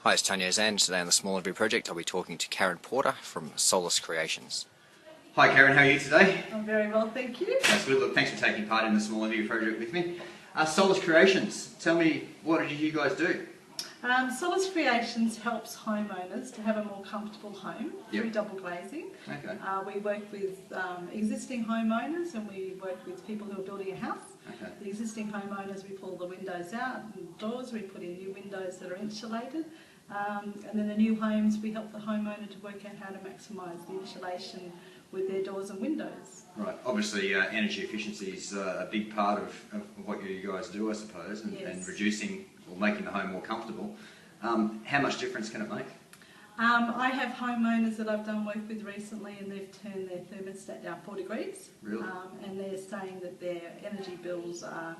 Hi, it's Tony Ozanne. Today on the Small Every Project I'll be talking to Karen Porter from Solace Creations. Hi Karen, how are you today? I'm very well, thank you. That's good. Look, thanks for taking part in the Small Every Project with me. Solace Creations, tell me, what did you guys do? Solace Creations helps homeowners to have a more comfortable home through double glazing. Okay. We work with existing homeowners and we work with people who are building a house. Okay. The existing homeowners, we pull the windows out and doors, we put in new windows that are insulated. And then the new homes, we help the homeowner to work out how to maximise the insulation with their doors and windows. Right. Obviously, energy efficiency is a big part of what you guys do, I suppose, and reducing or making the home more comfortable. How much difference can it make? I have homeowners that I've done work with recently and they've turned their thermostat down 4 degrees. Really? And they're saying that their energy bills are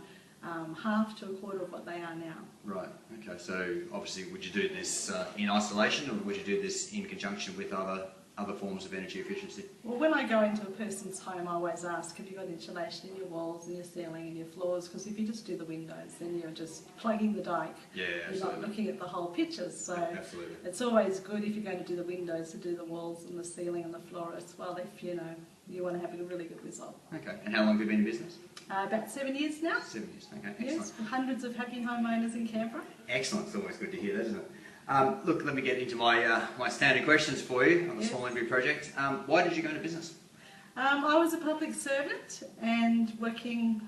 half to a quarter of what they are now. Right, okay, so obviously would you do this in isolation or would you do this in conjunction with other forms of energy efficiency? Well, when I go into a person's home, I always ask, have you got insulation in your walls and your ceiling and your floors? Because if you just do the windows, then you're just plugging the dike. Yeah, you're absolutely. not looking at the whole picture. So absolutely. It's always good if you're going to do the windows to do the walls and the ceiling and the floor as well, if you want to have a really good result. Okay, and how long have you been in business? About 7 years now. 7 years, okay, Yes, excellent. hundreds of happy homeowners in Canberra. Excellent, it's always good to hear that, isn't it? Look, let me get into my standard questions for you on the Small Every Project. Why did you go into business? I was a public servant and working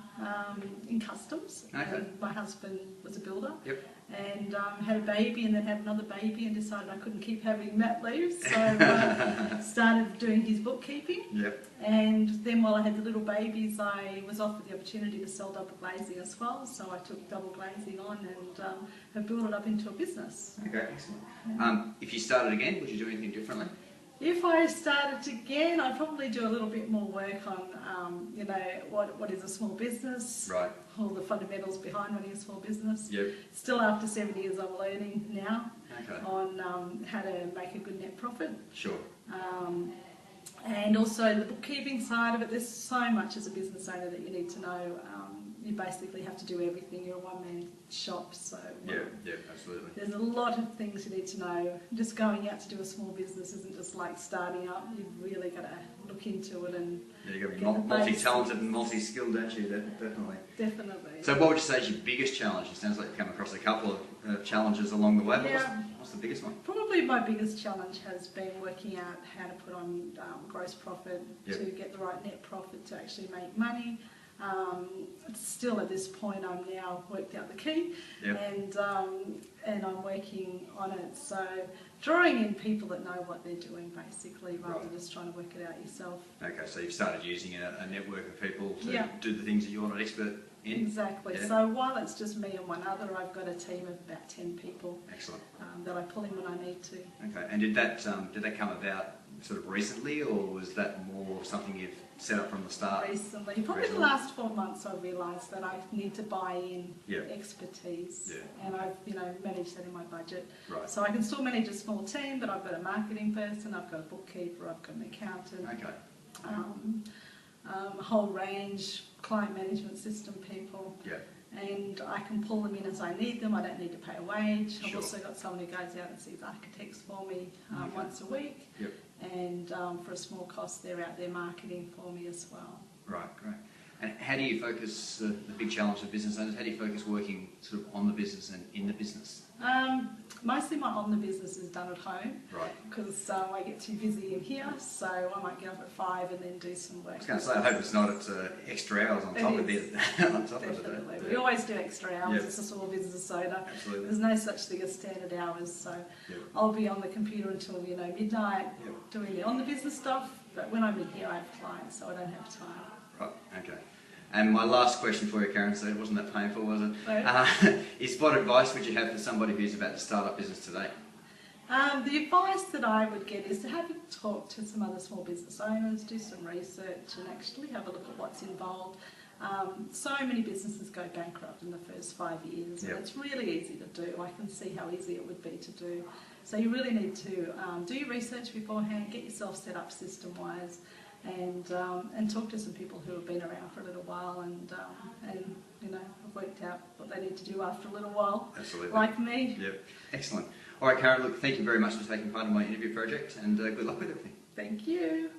in customs. Okay. And my husband was a builder. Yep. And had a baby and then had another baby and decided I couldn't keep having mat leave, so started doing his bookkeeping. Yep. And then while I had the little babies, I was offered the opportunity to sell double glazing as well, so I took double glazing on and have built it up into a business. Okay, excellent. If you started again, would you do anything differently? If I started again, I'd probably do a little bit more work on, what is a small business, Right. all the fundamentals behind running a small business. Yep. Still after 7 years, I'm learning now Okay. on how to make a good net profit. Sure. And also the bookkeeping side of it, there's so much as a business owner that you need to know. You basically have to do everything. You're a one-man shop, so Yeah, absolutely. there's a lot of things you need to know. Just going out to do a small business isn't just like starting up. You've really got to look into it and Yeah, you've got to be get the multi-talented and multi-skilled, don't you? Definitely. Definitely. So what would you say is your biggest challenge? It sounds like you've come across a couple of challenges along the way. But Yeah. what's the biggest one? Probably my biggest challenge has been working out how to put on gross profit to get the right net profit to actually make money. Still at this point I'm now worked out the key and I'm working on it. So drawing in people that know what they're doing basically rather than just trying to work it out yourself. Okay, so you've started using a network of people to Yeah. do the things that you're not expert in? Exactly. Yeah. So while it's just me and one other, I've got a team of about 10 people. Excellent. That I pull in when I need to. Okay, and did that come about sort of recently, or was that more something you've set up from the start? Recently, probably the last 4 months, I've realised that I need to buy in expertise, and I've managed that in my budget. Right. So I can still manage a small team, but I've got a marketing person, I've got a bookkeeper, I've got an accountant, a whole range, client management system people. Yeah. And I can pull them in as I need them. I don't need to pay a wage. Sure. I've also got someone who goes out and sees architects for me once a week. Yep. And for a small cost, they're out there marketing for me as well. Right, great. And how do you focus, the big challenge of business owners, how do you focus working sort of on the business and in the business? Mostly my on the business is done at home. Right. Because I get too busy in here, so I might get up at 5 and then do some work. I was going to say, I hope it's not extra hours on top of it. On top Definitely. of it. We always do extra hours. Yep. It's a small business owner. Absolutely. There's no such thing as standard hours, so I'll be on the computer until midnight doing the on the business stuff. But when I'm in here, I have clients, so I don't have time. Right, okay. And my last question for you, Karen, so it wasn't that painful, was it? No. Is what advice would you have for somebody who's about to start up business today? The advice that I would get is to have a talk to some other small business owners, do some research and actually have a look at what's involved. So many businesses go bankrupt in the first 5 years and it's really easy to do. I can see how easy it would be to do. So you really need to do your research beforehand, get yourself set up system-wise and talk to some people who have been around for a little while and have worked out what they need to do after a little while. Absolutely. Like me. Yep. Excellent. All right, Karen, look, thank you very much for taking part in my interview project, and good luck with everything. Thank you.